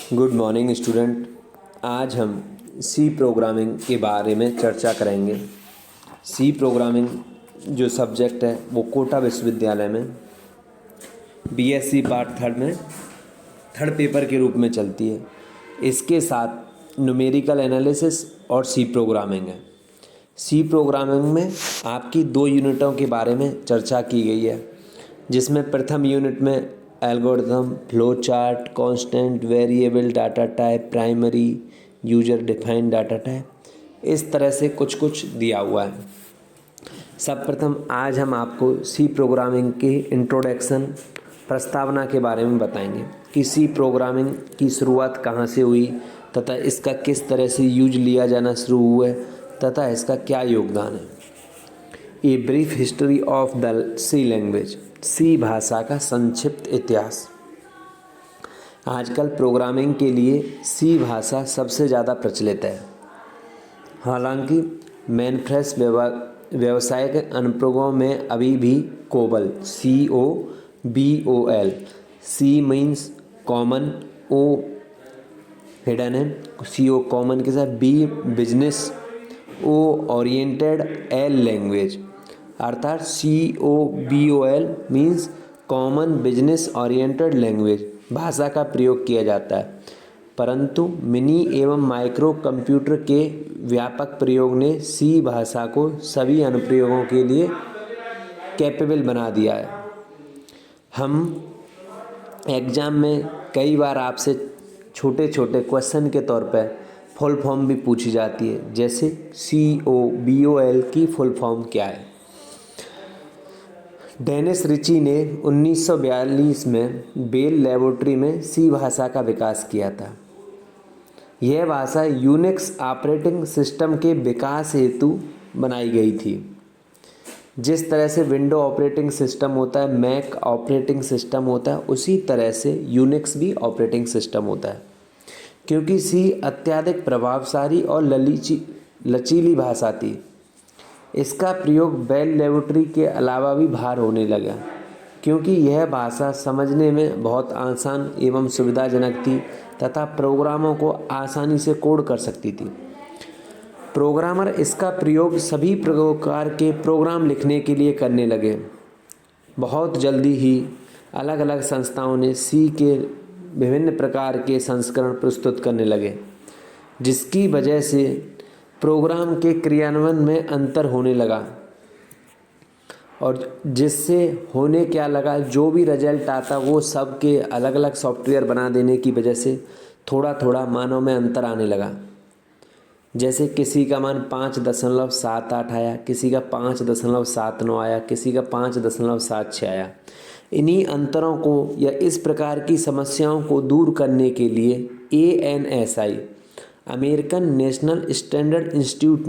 Good morning student. आज हम सी programming के बारे में चर्चा करेंगे। सी प्रोग्रामिंग जो सब्जेक्ट है वो कोटा विश्वविद्यालय में बीएससी पार्ट थर्ड में थर्ड पेपर के रूप में चलती है। इसके साथ न्यूमेरिकल एनालिसिस और सी प्रोग्रामिंग है। सी प्रोग्रामिंग में आपकी 2 यूनिटों के बारे में चर्चा की गई है, जिसमें प्रथम यूनिट में algorithm, flow chart, constant, variable, data type, primary, user defined data type, इस तरह से कुछ दिया हुआ है। सर्वप्रथम आज हम आपको सी प्रोग्रामिंग के इंट्रोडक्शन प्रस्तावना के बारे में बताएंगे कि सी प्रोग्रामिंग की शुरुआत कहाँ से हुई तथा इसका किस तरह से यूज लिया जाना शुरू हुआ तथा इसका क्या योगदान है। A brief history of the C language, C भाषा का संक्षिप्त इतिहास। आजकल प्रोग्रामिंग के लिए सी भाषा सबसे ज़्यादा प्रचलित है। हालांकि मेनफ्रेस व्यावसायिक अनुप्रयोगों में अभी भी cobble, COBOL, C means common, O hidden है, CO कॉमन के साथ, B business, O oriented, L language, अर्थात COBOL means common business oriented language भाषा का प्रयोग किया जाता है। परंतु मिनी एवं माइक्रो कंप्यूटर के व्यापक प्रयोग ने सी भाषा को सभी अनुप्रयोगों के लिए कैपेबल बना दिया है। हम एग्ज़ाम में कई बार आपसे छोटे छोटे क्वेश्चन के तौर पर फुल फॉर्म भी पूछी जाती है, जैसे COBOL की फुल फॉर्म क्या है। डेनिस रिची ने 1942 में बेल लैबोरेटरी में सी भाषा का विकास किया था। यह भाषा यूनिक्स ऑपरेटिंग सिस्टम के विकास हेतु बनाई गई थी। जिस तरह से विंडो ऑपरेटिंग सिस्टम होता है, मैक ऑपरेटिंग सिस्टम होता है, उसी तरह से यूनिक्स भी ऑपरेटिंग सिस्टम होता है। क्योंकि सी अत्यधिक प्रभावशाली और लचीली भाषा थी, इसका प्रयोग बेल लैबोरेटरी के अलावा भी बाहर होने लगा, क्योंकि यह भाषा समझने में बहुत आसान एवं सुविधाजनक थी तथा प्रोग्रामों को आसानी से कोड कर सकती थी। प्रोग्रामर इसका प्रयोग सभी प्रकार के प्रोग्राम लिखने के लिए करने लगे। बहुत जल्दी ही अलग अलग संस्थाओं ने सी के विभिन्न प्रकार के संस्करण प्रस्तुत करने लगे, जिसकी वजह से प्रोग्राम के क्रियान्वयन में अंतर होने लगा और जिससे होने क्या लगा, जो भी रिजल्ट आता वो सब के अलग अलग सॉफ्टवेयर बना देने की वजह से थोड़ा थोड़ा मानों में अंतर आने लगा। जैसे किसी का मान 5.78 आया, किसी का 5.79 आया, किसी का 5.76 आया। इन्हीं अंतरों को या इस प्रकार की समस्याओं को दूर करने के लिए ANSI American national standard institute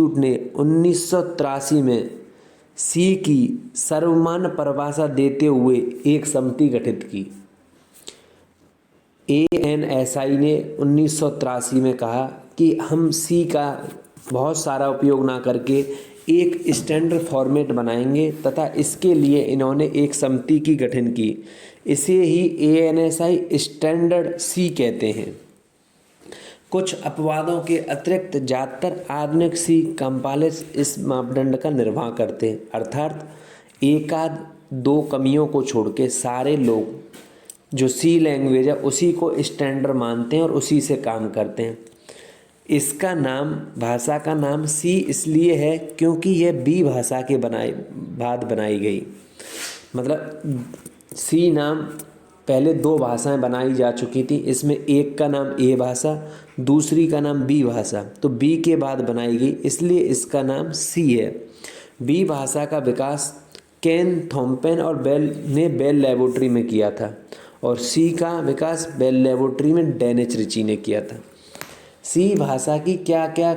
ने 1983 में सी की सर्वमान्य परिभाषा देते हुए एक समिति गठित की। ANSI ने 1983 में कहा कि हम सी का बहुत सारा उपयोग ना करके एक स्टैंडर्ड फॉर्मेट बनाएंगे तथा इसके लिए इन्होंने एक समिति की गठन की। इसे ही ANSI स्टैंडर्ड सी कहते हैं। कुछ अपवादों के अतिरिक्त ज़्यादातर आधुनिक सी कंपाइलर्स इस मापदंड का निर्वाह करते हैं, अर्थात एक आध 2 कमियों को छोड़ के सारे लोग जो सी लैंग्वेज है उसी को स्टैंडर्ड मानते हैं और उसी से काम करते हैं। इसका नाम, भाषा का नाम सी इसलिए है क्योंकि यह बी भाषा के बाद बनाई गई। मतलब सी नाम पहले 2 भाषाएं बनाई जा चुकी थी, इसमें एक का नाम ए भाषा, दूसरी का नाम बी भाषा, तो बी के बाद बनाई गई, इसलिए इसका नाम सी है। बी भाषा का विकास केन थॉम्पसन और बेल लैबोरेटरी में किया था और सी का विकास बेल लैबोरेटरी में डेनिस रिची ने किया था। सी भाषा की क्या क्या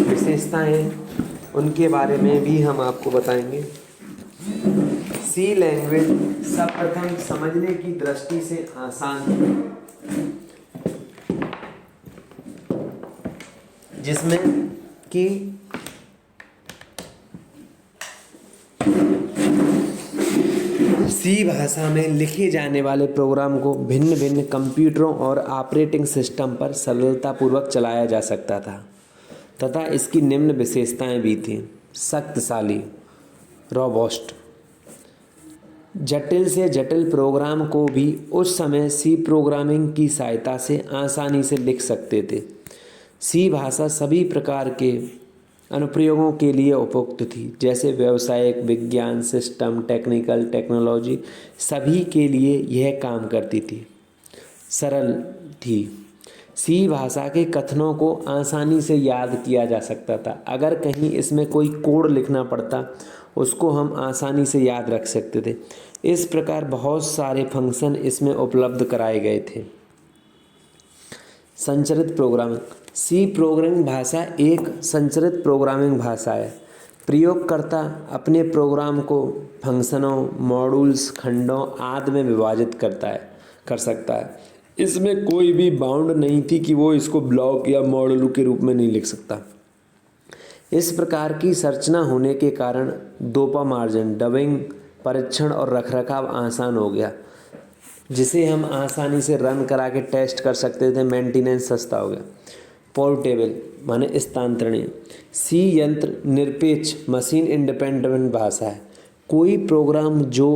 विशेषताएं हैं उनके बारे में भी हम आपको बताएंगे। सी लैंग्वेज सर्वप्रथम समझने की दृष्टि से आसान है, जिसमें कि सी भाषा में लिखे जाने वाले प्रोग्राम को भिन्न भिन्न कंप्यूटरों और ऑपरेटिंग सिस्टम पर सरलतापूर्वक चलाया जा सकता था तथा इसकी निम्न विशेषताएं भी थीं। शक्तिशाली, रोबस्ट, जटिल से जटिल प्रोग्राम को भी उस समय सी प्रोग्रामिंग की सहायता से आसानी से लिख सकते थे। सी भाषा सभी प्रकार के अनुप्रयोगों के लिए उपयुक्त थी, जैसे व्यावसायिक, विज्ञान, सिस्टम, टेक्निकल, टेक्नोलॉजी, सभी के लिए यह काम करती थी। सरल थी। सी भाषा के कथनों को आसानी से याद किया जा सकता था। अगर कहीं इसमें कोई कोड लिखना पड़ता उसको हम आसानी से याद रख सकते थे। इस प्रकार बहुत सारे फंक्शन इसमें उपलब्ध कराए गए थे। संरचित प्रोग्रामिंग। सी प्रोग्रामिंग भाषा एक संरचित प्रोग्रामिंग भाषा है। प्रयोगकर्ता अपने प्रोग्राम को फंक्शनों, मॉड्यूल्स, खंडों आदि में विभाजित कर सकता है। इसमें कोई भी बाउंड नहीं थी कि वो इसको ब्लॉक या मॉड्यूल के रूप में नहीं लिख सकता। इस प्रकार की संरचना होने के कारण डोपामार्जन, डबिंग, परीक्षण और रखरखाव आसान हो गया, जिसे हम आसानी से रन करा के टेस्ट कर सकते थे। मेंटेनेंस सस्ता हो गया। पोर्टेबल माने स्थानांतरणीय। सी यंत्र निरपेक्ष, मशीन इंडिपेंडेंट भाषा है। कोई प्रोग्राम जो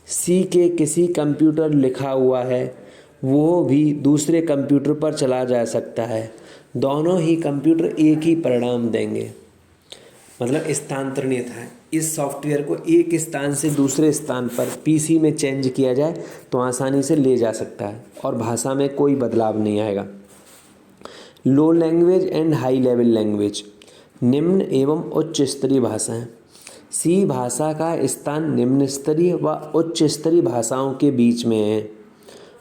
सी के किसी कंप्यूटर लिखा हुआ है वो भी दूसरे कंप्यूटर पर चला जा सकता है। दोनों ही कंप्यूटर एक ही परिणाम देंगे। मतलब स्थानांतरणीय था। इस सॉफ्टवेयर को एक स्थान से दूसरे स्थान पर पीसी में चेंज किया जाए तो आसानी से ले जा सकता है और भाषा में कोई बदलाव नहीं आएगा। Low language and high level language. निम्न एवं उच्च स्तरीय भाषाएं। सी भाषा का स्थान निम्न स्तरीय व उच्च स्तरीय भाषाओं के बीच में है।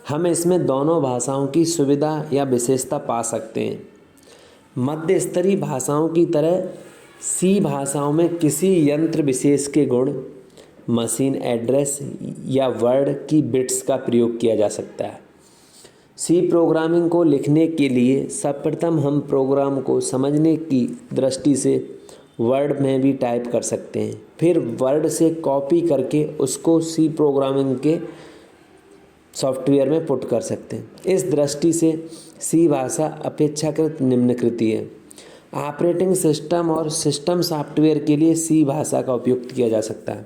हम इसमें दोनों भाषाओं की सुविधा या विशेषता पा सकते हैं। मध्य स्तरीय भाषाओं की तरह सी भाषाओं में किसी यंत्र विशेष के गुण, मशीन एड्रेस या वर्ड की बिट्स का प्रयोग किया जा सकता है। सी प्रोग्रामिंग को लिखने के लिए सर्वप्रथम हम प्रोग्राम को समझने की दृष्टि से वर्ड में भी टाइप कर सकते हैं, फिर वर्ड से कॉपी करके उसको सी प्रोग्रामिंग के सॉफ्टवेयर में पुट कर सकते हैं। इस दृष्टि से सी भाषा अपेक्षाकृत निम्नलिखित है। ऑपरेटिंग सिस्टम और सिस्टम सॉफ्टवेयर के लिए सी भाषा का उपयोग किया जा सकता है।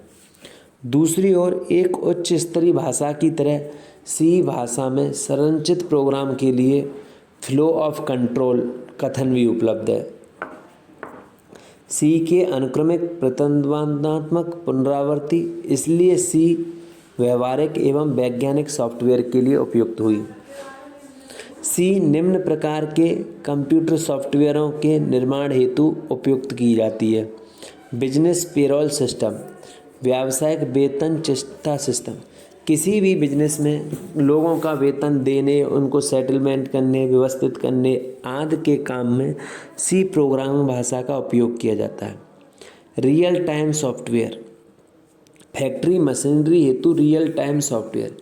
दूसरी ओर एक उच्च स्तरीय भाषा की तरह सी भाषा में संरचित प्रोग्राम के लिए फ्लो ऑफ कंट्रोल कथन भी उपलब्ध है। सी के अनुक्रमिक प्रतिबंधात्मक पुनरावृत्ति, इसलिए सी व्यवहारिक एवं वैज्ञानिक सॉफ्टवेयर के लिए उपयुक्त हुई। सी निम्न प्रकार के कंप्यूटर सॉफ्टवेयरों के निर्माण हेतु उपयुक्त की जाती है। बिजनेस पेरोल सिस्टम, व्यावसायिक वेतन चिट्ठा सिस्टम। किसी भी बिजनेस में लोगों का वेतन देने, उनको सेटलमेंट करने, व्यवस्थित करने आदि के काम में सी प्रोग्रामिंग भाषा का उपयोग किया जाता है। Real time software, factory machinery हेतु रियल टाइम सॉफ्टवेयर।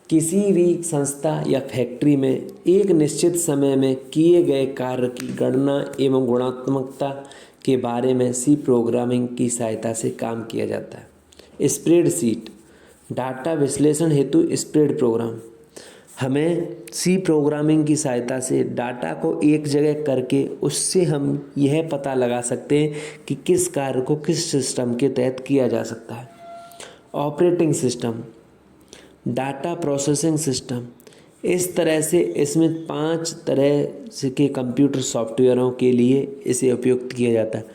किसी भी संस्था या फैक्ट्री में एक निश्चित समय में किए गए कार्य की गणना एवं गुणात्मकता के बारे में सी प्रोग्रामिंग की सहायता से काम किया जाता है। स्प्रेडशीट, डाटा विश्लेषण हेतु स्प्रेड प्रोग्राम। हमें सी प्रोग्रामिंग की सहायता से डाटा को एक जगह करके उससे हम यह पता लगा सकते हैं कि किस कार्य को किस सिस्टम के तहत किया जा सकता है। Operating system, data processing system. इस तरह से इसमें 5 तरह से के कंप्यूटर सॉफ्टवेयरों के लिए इसे उपयुक्त किया जाता है।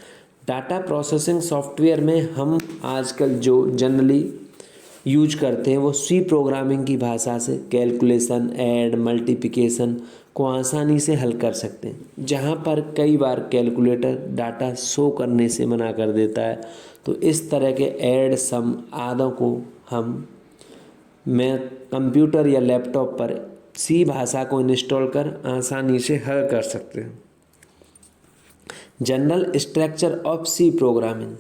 डाटा प्रोसेसिंग सॉफ्टवेयर में हम आजकल जो जनरली यूज करते हैं वो सी प्रोग्रामिंग की भाषा से कैलकुलेशन, ऐड, मल्टीप्लिकेशन को आसानी से हल कर सकते हैं। जहाँ पर कई बार कैलकुलेटर डाटा शो करने से मना कर देता है, तो इस तरह के ऐड, सम आदि को मैं कंप्यूटर या लैपटॉप पर सी भाषा को इंस्टॉल कर आसानी से हल कर सकते हैं। General structure of C programming.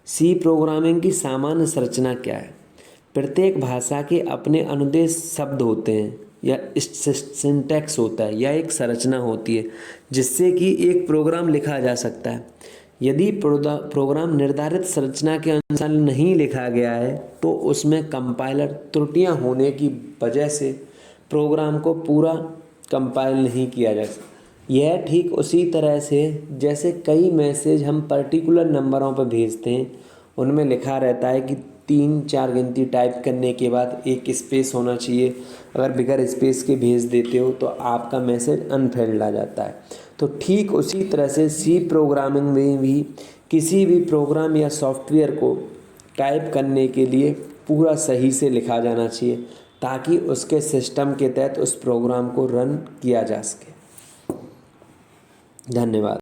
C programming की सामान्य संरचना क्या है? प्रत्येक भाषा के अपने अनुदेश शब्द होते हैं या सिंटैक्स होता है या एक संरचना होती है जिससे कि एक प्रोग्राम लिखा जा सकता है। यदि प्रोग्राम निर्धारित संरचना के अनुसार नहीं लिखा गया है तो उसमें कंपाइलर त्रुटियां होने की वजह से प्रोग्राम को पूरा कंपाइल नहीं किया जा सकता। यह ठीक उसी तरह से जैसे कई मैसेज हम पर्टिकुलर नंबरों पर भेजते हैं, उनमें लिखा रहता है कि 3-4 गिनती टाइप करने के बाद एक स्पेस होना चाहिए। अगर बगैर स्पेस के भेज देते हो तो आपका मैसेज अनफिल्ड आ जाता है। तो ठीक उसी तरह से सी प्रोग्रामिंग में भी किसी भी प्रोग्राम या सॉफ्टवेयर को टाइप करने के लिए पूरा सही से लिखा जाना चाहिए ताकि उसके सिस्टम के तहत उस प्रोग्राम को रन किया जा सके। धन्यवाद।